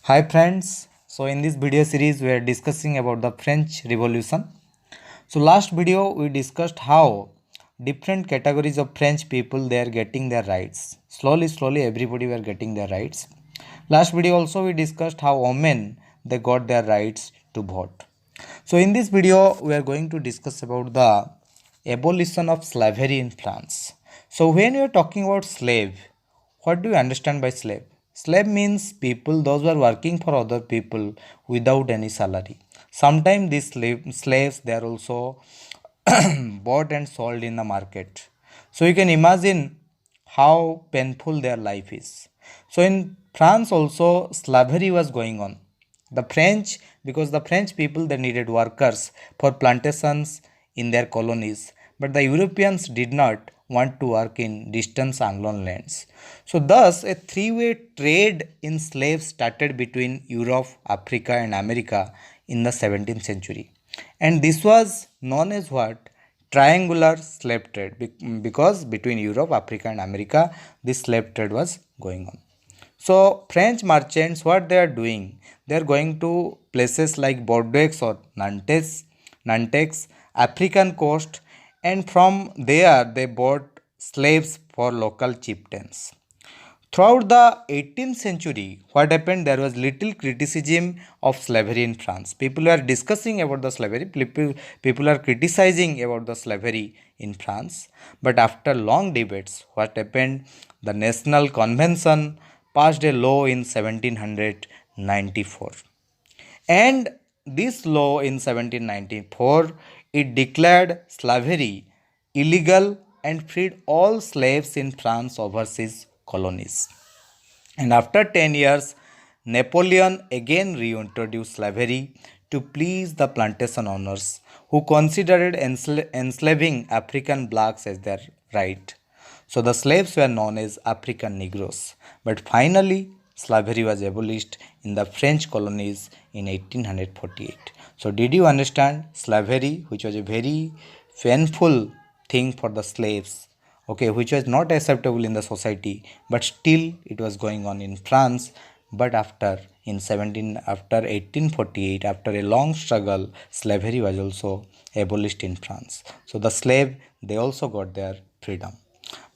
Hi friends, so in this video series we are discussing about the French Revolution. So last video we discussed how different categories of French people they are getting their rights. Slowly everybody were getting their rights. Last video also we discussed how women they got their rights to vote. So in this video we are going to discuss about the abolition of slavery in France. So when you are talking about slave, what do you understand by slave? Slave means people those who are working for other people without any salary. Sometimes these slaves they are also bought and sold in the market. So you can imagine how painful their life is. So in France also slavery was going on. The French, because the French people they needed workers for plantations in their colonies, but the Europeans did not want to work in distant Anglo lands. So thus a three-way trade in slaves started between Europe, Africa and America in the 17th century. And this was known as what? Triangular slave trade because between Europe, Africa and America this slave trade was going on. So French merchants, what they are doing, they are going to places like Bordeaux or Nantes, African coast, and from there they bought slaves for local chieftains. Throughout the 18th century, what happened? There was little criticism of slavery in France. People were discussing about the slavery. People are criticizing about the slavery in France. But after long debates, what happened? The National Convention passed a law in 1794. And this law in 1794, it declared slavery illegal and freed all slaves in France overseas colonies. And after 10 years, Napoleon again reintroduced slavery to please the plantation owners who considered enslaving African blacks as their right. So the slaves were known as African Negroes. But finally, slavery was abolished in the French colonies in 1848. So did you understand slavery, which was a very painful thing for the slaves, okay, which was not acceptable in the society, but still it was going on in France. But after 1848, after a long struggle, slavery was also abolished in France. So the slave they also got their freedom.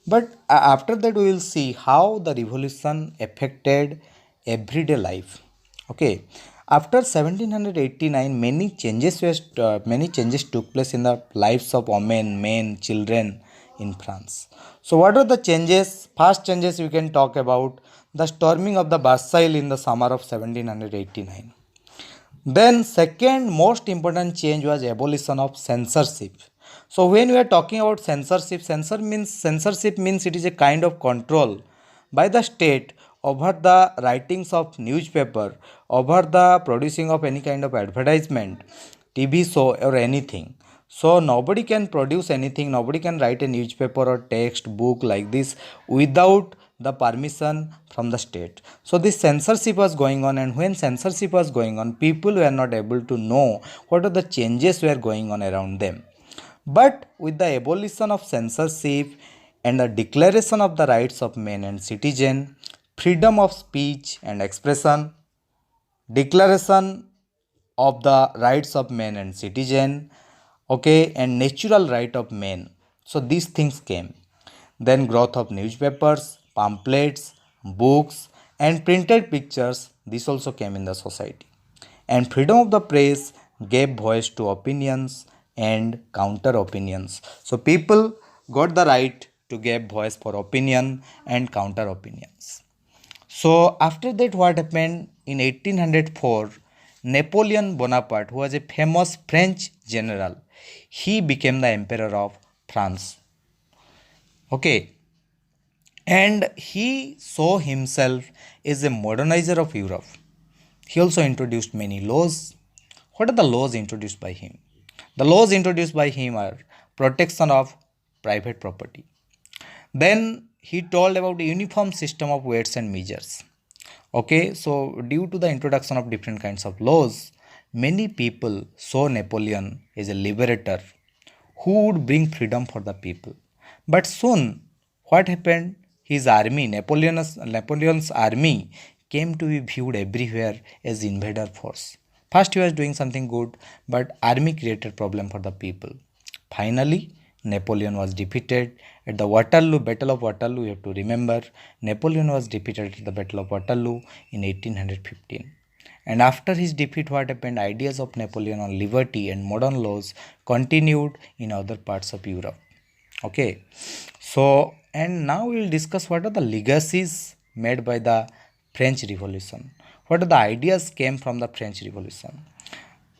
But after that, we will see how the revolution affected everyday life. Okay, after 1789, many changes took place in the lives of women, men, children in France. So, what are the changes? First changes we can talk about the storming of the Bastille in the summer of 1789. Then second most important change was abolition of censorship. So when we are talking about censorship means it is a kind of control by the state over the writings of newspaper, over the producing of any kind of advertisement, TV show or anything. So nobody can produce anything, nobody can write a newspaper or text book like this without the permission from the state. So this censorship was going on, and when censorship was going on, people were not able to know what are the changes were going on around them. But with the abolition of censorship and the declaration of the rights of men and citizen, freedom of speech and expression, declaration of the rights of men and citizen, okay, and natural right of men. So these things came. Then growth of newspapers, pamphlets, books, and printed pictures. This also came in the society. And freedom of the press gave voice to opinions and counter opinions. So people got the right to give voice for opinion and counter opinions. So after that, what happened in 1804? Napoleon Bonaparte, who was a famous French general, he became the emperor of France. Okay, and he saw himself as a modernizer of Europe. He also introduced many laws. What are the laws introduced by him? The laws introduced by him are protection of private property. Then he told about the uniform system of weights and measures. Okay, so due to the introduction of different kinds of laws, many people saw Napoleon as a liberator who would bring freedom for the people. But soon, what happened? His army, Napoleon's army, came to be viewed everywhere as invader force. First he was doing something good, but army created problem for the people. Finally, Napoleon was defeated at the Waterloo Battle of Waterloo. You have to remember, Napoleon was defeated at the Battle of Waterloo in 1815. And after his defeat, what happened? Ideas of Napoleon on liberty and modern laws continued in other parts of Europe. Okay, so and now we will discuss what are the legacies made by the French Revolution. What are the ideas came from the French Revolution?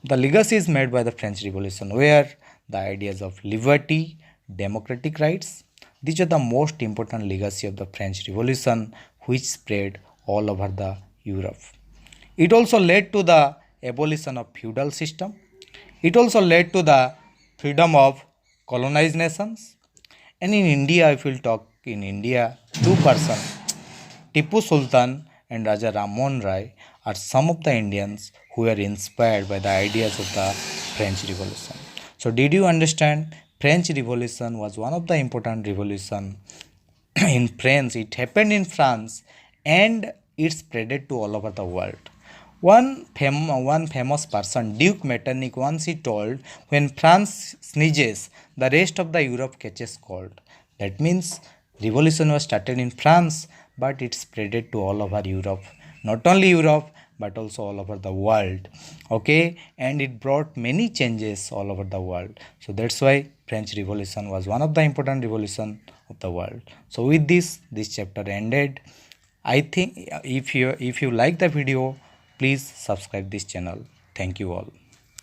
The legacies made by the French Revolution were the ideas of liberty, democratic rights. These are the most important legacy of the French Revolution, which spread all over the Europe. It also led to the abolition of feudal system. It also led to the freedom of colonized nations. And in India, if we'll talk in India, two persons, Tipu Sultan and Raja Ram Mohan Rai, are some of the Indians who were inspired by the ideas of the French Revolution. So did you understand? French Revolution was one of the important revolution in France. It happened in France and it spreaded to all over the world. One famous person, Duke Metternich, once he told, when France sneezes, the rest of the Europe catches cold. That means revolution was started in France, but it spreaded to all over Europe. Not only Europe, but also all over the world. Okay, and it brought many changes all over the world. So that's why French Revolution was one of the important revolution of the world. So with this chapter ended. I think if you like the video, please subscribe this channel. Thank you all.